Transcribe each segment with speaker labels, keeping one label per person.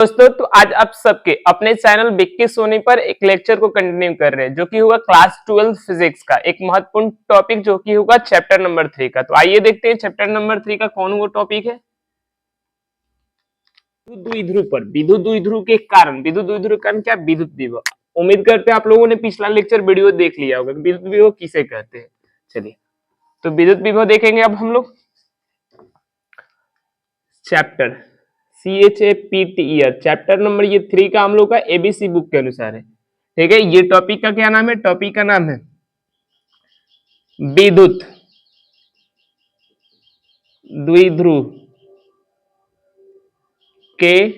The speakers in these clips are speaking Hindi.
Speaker 1: दोस्तों, तो आज आप सबके अपने चैनल विक्की सोनी पर एक लेक्चर को कंटिन्यू कर रहे हैं जो कि होगा क्लास 12 फिजिक्स का एक महत्वपूर्ण टॉपिक जो कि होगा चैप्टर नंबर 3 का। तो आइए देखते हैं चैप्टर नंबर 3 का कौन वो टॉपिक है। द्विध्रुव पर विद्युत द्विध्रुव के कारण, विद्युत द्विध्रुव के कारण क्या? विद्युत विभव। उम्मीद करते हैं आप लोगों ने पिछला लेक्चर वीडियो देख लिया होगा कि विद्युत विभव किसे कहते हैं। चलिए, तो विद्युत विभव देखेंगे अब हम लोग। चैप्टर CHAPTER चैप्टर नंबर ये 3 का हम लोग का ABC बुक के अनुसार है। ठीक है, ये टॉपिक का क्या नाम है? टॉपिक का नाम है विद्युत द्विध्रुव के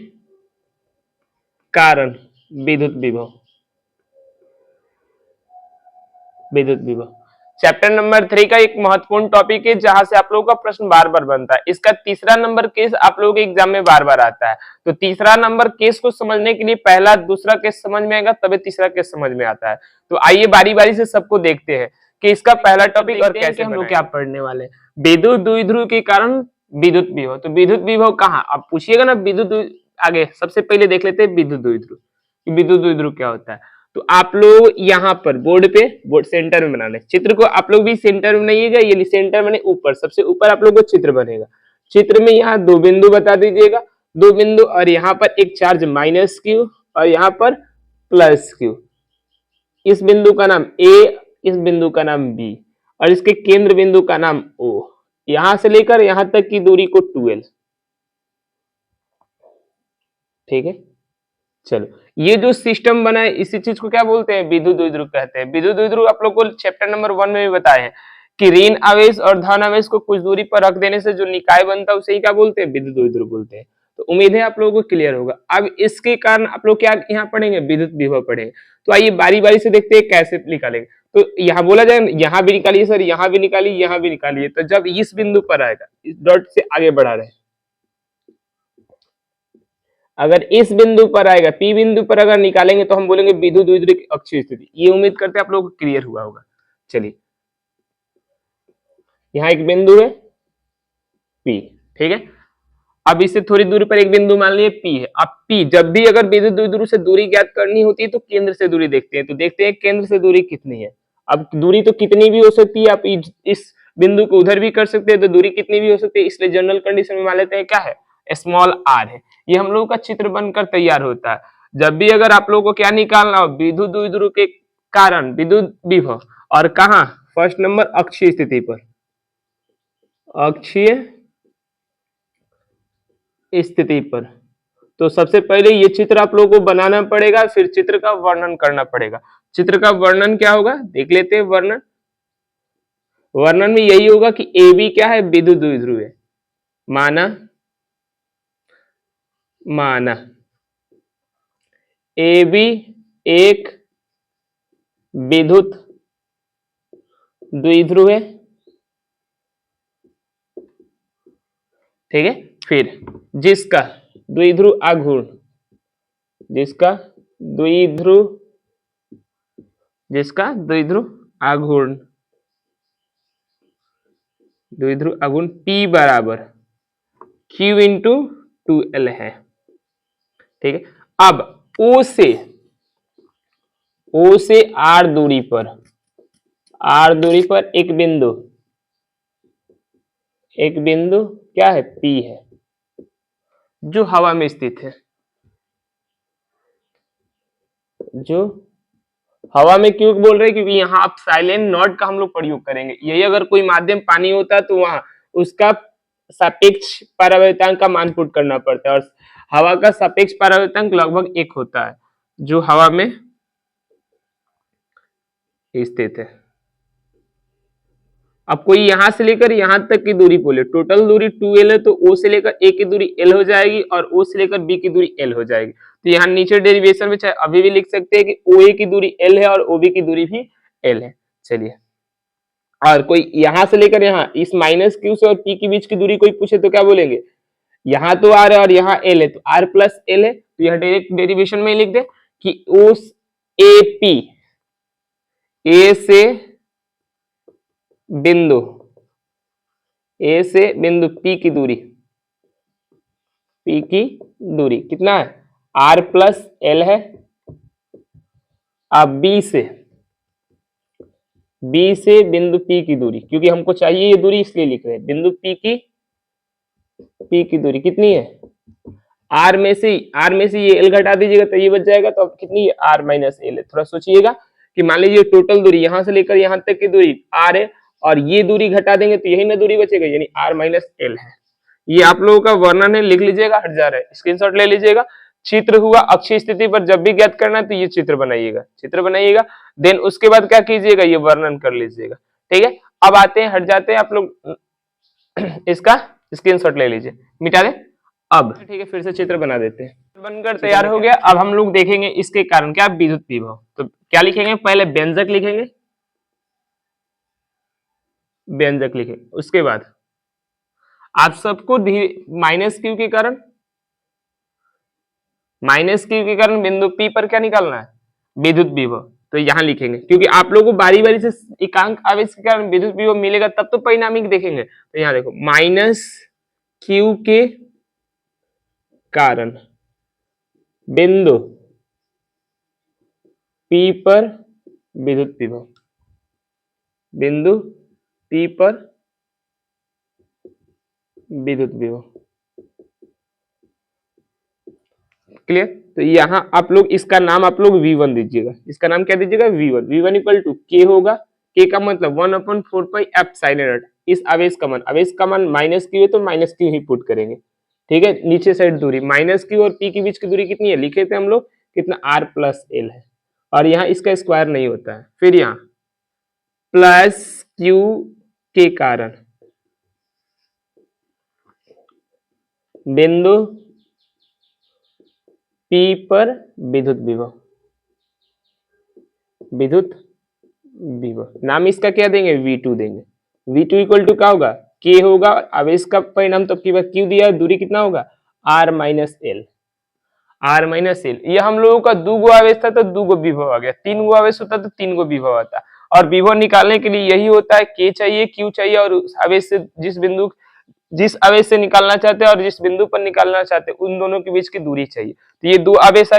Speaker 1: कारण विद्युत विभव। विद्युत विभव चैप्टर नंबर 3 का एक महत्वपूर्ण टॉपिक है जहां से आप लोगों का प्रश्न बार बार बनता है। इसका तीसरा नंबर केस आप लोगों के एग्जाम में बार बार आता है। तो तीसरा नंबर केस को समझने के लिए पहला दूसरा केस समझ में आएगा, तभी तीसरा केस समझ में आता है। तो आइए बारी बारी से सबको देखते हैं कि इसका पहला टॉपिक और कैसे हम लोग क्या पढ़ने वाले। विद्युत द्विध्रुव के कारण विद्युत विभव। तो विद्युत विभव कहाँ? आप पूछिएगा ना विद्युत, आगे सबसे पहले देख लेते हैं विद्युत द्विध्रुव। विद्युत द्विध्रुव क्या होता है? तो आप लोग यहाँ पर बोर्ड पे, बोर्ड सेंटर में बना ले चित्र को। आप लोग भी सेंटर में बनाइएगा, ये सेंटर में ऊपर, सबसे ऊपर आप लोग को चित्र बनेगा। चित्र में यहाँ दो बिंदु बता दीजिएगा, दो बिंदु, और यहाँ पर एक चार्ज माइनस क्यू और यहाँ पर प्लस क्यू। इस बिंदु का नाम ए, इस बिंदु का नाम बी, और इसके केंद्र बिंदु का नाम ओ। यहां से लेकर यहां तक की दूरी को 12। ठीक है, चलो, ये जो सिस्टम बना है इसी चीज को क्या बोलते हैं? विद्युत द्विध्रुव कहते हैं। विद्युत द्विध्रुव आप लोग को चैप्टर नंबर 1 में भी बताए हैं कि ऋण आवेश और धन आवेश को कुछ दूरी पर रख देने से जो निकाय बनता है उसे ही क्या बोलते हैं? विद्युत द्विध्रुव बोलते हैं। तो उम्मीद है आप लोगों को क्लियर होगा। अब इसके कारण आप लोग क्या यहाँ पढ़ेंगे? विद्युत विभव पढ़ेंगे। तो आइए बारी बारी से देखते हैं कैसे निकालेंगे। तो यहाँ बोला जाए, यहाँ भी निकालिए सर, यहाँ भी निकालिए, यहाँ भी निकालिए। तो जब इस बिंदु पर आएगा, इस डॉट से आगे बढ़ा रहे, अगर इस बिंदु पर आएगा, P बिंदु पर अगर निकालेंगे तो हम बोलेंगे विद्युत द्विध्रुव की अक्षीय स्थिति। ये उम्मीद करते हैं आप लोगों को क्लियर हुआ होगा। चलिए, यहाँ एक बिंदु है P, ठीक है। अब इससे थोड़ी दूरी पर एक बिंदु मान लिए P है। अब P जब भी अगर विद्युत द्विध्रुव से दूरी ज्ञात करनी होती है तो केंद्र से दूरी देखते हैं। तो देखते हैं केंद्र से दूरी कितनी है। अब दूरी तो कितनी भी हो सकती है, आप इस बिंदु को उधर भी कर सकते हैं, तो दूरी कितनी भी हो सकती है। इसलिए जनरल कंडीशन में मान लेते हैं क्या है? स्मॉल r है। ये हम लोगों का चित्र बनकर तैयार होता है। जब भी अगर आप लोगों को क्या निकालना हो, विद्युत द्विध्रुव के कारण विद्युत विभव, और कहा? फर्स्ट नंबर अक्षीय स्थिति पर, अक्षीय स्थिति पर। तो सबसे पहले ये चित्र आप लोगों को बनाना पड़ेगा, फिर चित्र का वर्णन करना पड़ेगा। चित्र का वर्णन क्या होगा देख लेते हैं। वर्णन, वर्णन में यही होगा कि ए बी क्या है? विद्युत द्विध्रुव है। माना, माना ए बी एक विद्युत द्विध्रुव है। ठीक है, फिर जिसका द्विध्रुव आघूर्ण, जिसका द्विध्रुव, जिसका द्विध्रुव आघूर्ण, द्विध्रुव आघूर्ण P बराबर Q इंटू 2L है। ठीक है, अब O से R दूरी पर, R दूरी पर एक बिंदु, एक बिंदु क्या है? P है, जो हवा में स्थित है। जो हवा में क्यों बोल रहे हैं? क्योंकि यहाँ आप साइलेंट नॉट का हम लोग प्रयोग करेंगे। यही अगर कोई माध्यम पानी होता तो वहां उसका सापेक्ष परावर्तनांक का मान पुट करना पड़ता है, और हवा का सापेक्ष परावर्तनांक लगभग 1 होता है, जो हवा में स्थित है। अब कोई यहां से लेकर यहां तक की दूरी बोले, टोटल दूरी 2L है, तो O से लेकर A की दूरी L हो जाएगी और O से लेकर B की दूरी L हो जाएगी। तो यहाँ नीचे डेरिवेशन में चाहे अभी भी लिख सकते हैं कि OA की दूरी L है और OB की दूरी भी L है। चलिए, और कोई यहां से लेकर यहाँ इस माइनस Q से और P के बीच की दूरी कोई पूछे तो क्या बोलेंगे? यहाँ तो R है और यहाँ L है, तो R प्लस L है। तो यह डायरेक्ट डेरिवेशन में लिख दे कि O AP, A से बिंदु, A से बिंदु P की दूरी, P की दूरी कितना है? आर प्लस एल है। अब बी से बिंदु पी की दूरी, क्योंकि हमको चाहिए ये दूरी इसलिए लिख रहे हैं, बिंदु पी की दूरी कितनी है, आर में से ये एल घटा दीजिएगा तो ये बच जाएगा, तो अब कितनी है, आर माइनस एल है। थोड़ा सोचिएगा कि मान लीजिए टोटल दूरी यहां से लेकर यहां तक की दूरी आर है और ये दूरी घटा देंगे तो यही ना दूरी बचेगा, यानी आर माइनस एल है। ये आप लोगों का वर्णन है, लिख लीजिएगा, हट जा रहा है, स्क्रीनशॉट ले लीजिएगा। चित्र हुआ अक्षीय स्थिति पर जब भी ज्ञात करना है तो ये चित्र बनाइएगा, देन उसके बाद क्या कीजिएगा, ये वर्णन कर लीजिएगा। ठीक है, अब आते हैं, हट जाते हैं आप लोग, इसका स्क्रीनशॉट ले लीजिए, मिटा दें। अब ठीक है, फिर से चित्र बना देते हैं, बनकर तैयार हो गया। अब हम लोग देखेंगे इसके कारण क्या, विद्युत विभव। तो क्या लिखेंगे, पहले व्यंजक लिखेंगे, उसके बाद आप सबको माइनस क्यू के कारण, बिंदु पी पर क्या निकालना है, विद्युत विभव। तो यहां लिखेंगे, क्योंकि आप लोगों को बारी बारी से एकांक आवेश के कारण विद्युत विभव मिलेगा तब तो परिणामिक देखेंगे। तो यहां देखो, माइनस क्यू के कारण बिंदु पी पर विद्युत विभव, बिंदु पी पर विद्युत विभव, क्लियर। तो यहां आप लोग इसका नाम आप लोग V1 दीजिएगा, इसका नाम क्या दीजिएगा, V1 इक्वल टू के होगा, के का मतलब 1/4 पाई एफ साइन नॉट। इस आवेश का मान माइनस क्यू है तो माइनस क्यू ही पुट करेंगे। ठीक है, नीचे साइड दूरी माइनस क्यू और पी के बीच की दूरी कितनी है, लिखे थे हम लोग, कितना, आर प्लस एल है, और यहाँ इसका स्क्वायर नहीं होता है। फिर यहाँ प्लस क्यू के कारण बिंदु पी पर विद्युत विभव, नाम इसका क्या देंगे, V2 देंगे। V2 इक्वल टू क्या होगा, के होगा, आवेश का परिणाम तो क्यू दिया है, दूरी कितना होगा, आर माइनस एल। ये हम लोगों का दो गो आवेश था तो दो गो विभव आ गया, तीन गो आवेश होता तो तीन गो विभव आता। और विभव निकालने के लिए यही होता है, के चाहिए, क्यू चाहिए, और उस आवेश से जिस आवेश से निकालना चाहते हैं और जिस बिंदु पर निकालना चाहते हैं उन दोनों के बीच की दूरी चाहिए। तो ये दो आवेश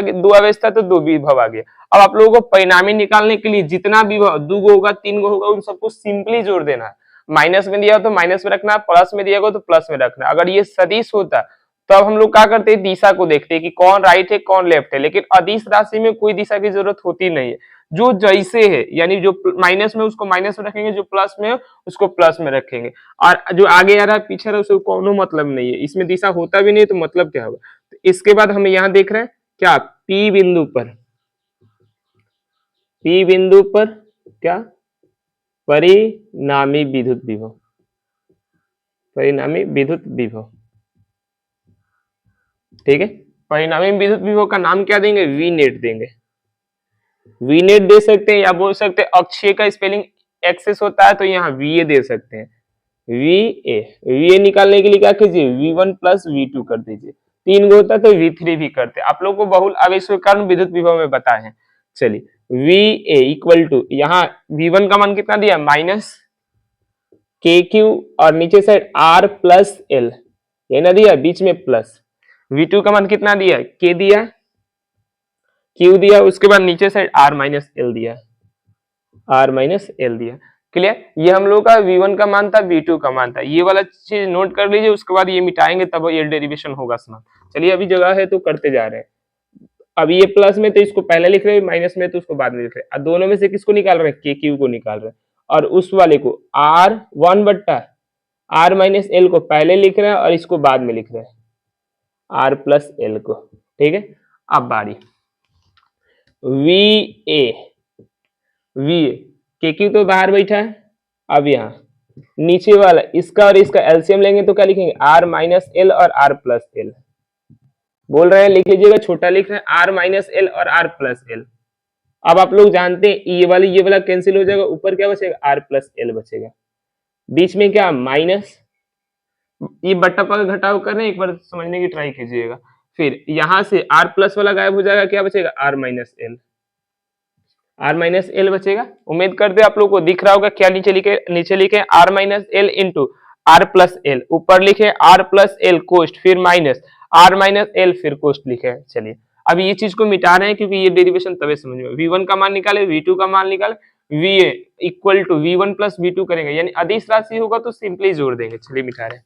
Speaker 1: था तो दो विभव आ गया। अब आप लोगों को परिणामी निकालने के लिए जितना विभव, दो गो होगा, तीन गो होगा, उन सबको सिंपली जोड़ देना है। माइनस में दिया हो तो माइनस में रखना, प्लस में दिया हो तो प्लस में रखना। अगर ये सदिश होता तो अब हम लोग क्या करते हैं, दिशा को देखते हैं कि कौन राइट है कौन लेफ्ट है, लेकिन अदिश राशि में कोई दिशा की जरूरत होती नहीं है, जो जैसे है, यानी जो माइनस में उसको माइनस में रखेंगे, जो प्लस में है उसको प्लस में रखेंगे, और जो आगे आ रहा है पीछे आ रहा है उसको कोनो मतलब नहीं है, इसमें दिशा होता भी नहीं तो मतलब क्या होगा। तो इसके बाद हमें यहाँ देख रहे हैं क्या, P बिंदु पर क्या, परिणामी विद्युत विभव, ठीक है। परिणामी विद्युत विभव का नाम क्या देंगे, वी नेट देंगे, दे सकते हैं, या बोल सकते हैं अक्षीय का स्पेलिंग एक्सेस होता है तो यहाँ VA दे सकते हैं, VA निकालने के लिए क्या कीजिए, V1 प्लस V2 कर दीजिए, तीन गो होता तो V3 भी करते। आप लोग को बहुल आवेश के कारण विद्युत विभव में बताए हैं। चलिए, VA इक्वल टू, यहाँ V1 का मान कितना दिया, माइनस KQ, और नीचे साइड R प्लस L, ये ना दिया, बीच में प्लस। V2 का मान कितना दिया, K दिया, Q दिया, उसके बाद नीचे साइड R माइनस एल दिया, क्लियर। ये हम लोग का V1 का मान था, V2 का मान था, ये वाला चीज नोट कर लीजिए, उसके बाद ये मिटाएंगे तब ये डेरिवेशन होगा समान। चलिए, अभी जगह है तो करते जा रहे हैं। अभी ये प्लस में तो इसको पहले लिख रहे हैं, माइनस में तो उसको बाद में लिख रहे हैं। दोनों में से किसको निकाल रहे हैं, KQ को निकाल रहे हैं, और उस वाले को R1 बट्टा R माइनस एल को पहले लिख रहे हैं और इसको बाद में लिख रहे हैं, R प्लस एल को, ठीक है। अब बारी VA, KQ तो बाहर बैठा है, अब यहाँ नीचे वाला इसका और इसका एलसीएम लेंगे तो क्या लिखेंगे, R माइनस एल और R प्लस एल, बोल रहे हैं लिख लीजिएगा, छोटा लिख रहे हैं R माइनस एल और R प्लस एल। अब आप लोग जानते हैं ये वाला कैंसिल हो जाएगा, ऊपर क्या बचेगा, R प्लस एल बचेगा, बीच में क्या माइनस, ये बट्टा पर घटाव कर रहे हैं, एक बार समझने की ट्राई कीजिएगा। फिर यहां से R प्लस वाला गायब हो जाएगा, क्या बचेगा, R माइनस एल बचेगा। उम्मीद करते आप लोग को दिख रहा होगा क्या, नीचे लिखे R minus L into R plus L, ऊपर लिखे R प्लस एल कोस्ट, फिर माइनस R माइनस एल, फिर कोस्ट लिखे। चलिए, अब ये चीज को मिटा रहे हैं क्योंकि ये डेरिवेशन तभी समझ में। V1 का मान निकाले, V2 का मान निकाले, VA equal to V1 plus V2 करेंगे, यानी अदिश राशि होगा तो सिंपली जोड़ देंगे। चलिए मिटा रहे हैं।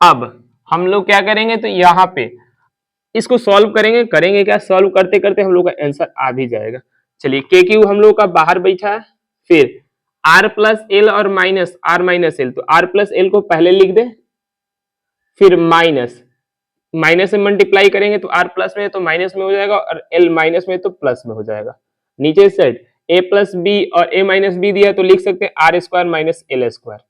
Speaker 1: अब हम लोग क्या करेंगे, तो यहाँ पे इसको सॉल्व करेंगे क्या, सॉल्व करते करते हम लोग का आंसर आ भी जाएगा। चलिए के क्यू हम लोग का बाहर बैठा है, फिर आर प्लस एल और माइनस आर माइनस एल, तो आर प्लस एल को पहले लिख दे, फिर माइनस माइनस से मल्टीप्लाई करेंगे तो आर प्लस में तो माइनस में हो जाएगा और एल माइनस में तो प्लस में हो जाएगा। नीचे साइड ए प्लस बी और ए माइनस बी दिया तो लिख सकते हैं R square minus L square,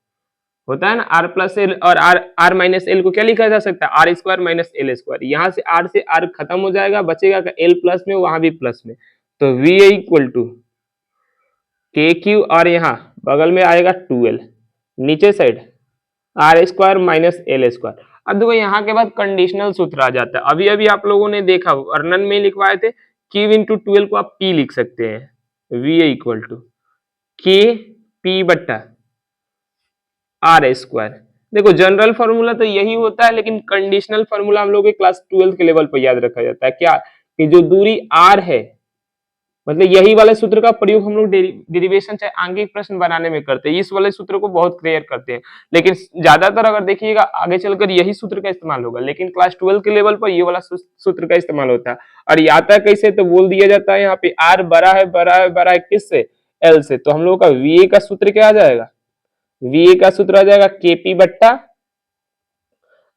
Speaker 1: होता है ना। आर प्लस एल और आर माइनस एल को क्या लिखा जा सकता है, R square minus L square. यहाँ से आर खत्म हो जाएगा, बचेगा एल प्लस में, वहां भी प्लस में, तो V equal to K Q और यहाँ बगल में आएगा 2l, नीचे side R square minus L square. अब देखो यहाँ के बाद कंडीशनल सूत्र आ जाता है। अभी अभी आप लोगों ने देखा वर्णन में लिखवाए थे, क्यू इंटू 12 को आप पी लिख सकते हैं, वी इक्वल टू के पी बट्टा आर स्क्वायर। देखो जनरल फॉर्मूला तो यही होता है, लेकिन कंडीशनल फॉर्मूला हम लोग के क्लास 12 के लेवल पर याद रखा जाता है। क्या कि जो दूरी आर है, मतलब यही वाले सूत्र का प्रयोग हम लोग डेरिवेशन चाहे आंगिक प्रश्न बनाने में करते हैं। इस वाले सूत्र को बहुत क्लियर करते हैं, लेकिन ज्यादातर अगर देखिएगा आगे चलकर यही सूत्र का इस्तेमाल होगा, लेकिन क्लास 12 के लेवल पर ये वाला सूत्र का इस्तेमाल होता है। और ये आता है कैसे, तो बोल दिया जाता है यहाँ पे आर बड़ा है किससे, एल से, तो हम लोग का वी का सूत्र क्या आ जाएगा, वी का सूत्र आ जाएगा केपी बट्टा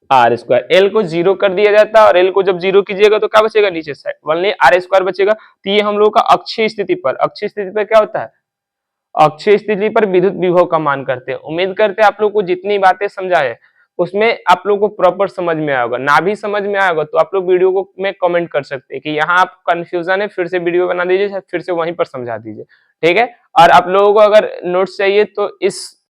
Speaker 1: आर स्क्वायर। एल को जीरो कर दिया जाता है और एल को जब जीरो कीजिएगा तो क्या बचेगा, नीचे साइड ओनली आर स्क्वायर बचेगा। तो ये हम लोग का अक्षीय स्थिति पर क्या होता है, अक्षीय स्थिति पर विद्युत विभव का मान करते हैं। उम्मीद करते हैं आप लोग को जितनी बातें समझाए उसमें आप लोग को प्रॉपर समझ में आया होगा। ना भी समझ में आया होगा तो आप लोग वीडियो को में कमेंट कर सकते हैं कि यहाँ आप कंफ्यूजन है, फिर से वीडियो बना दीजिए, फिर से वहीं पर समझा दीजिए, ठीक है। और आप लोगों को अगर नोट्स चाहिए तो इस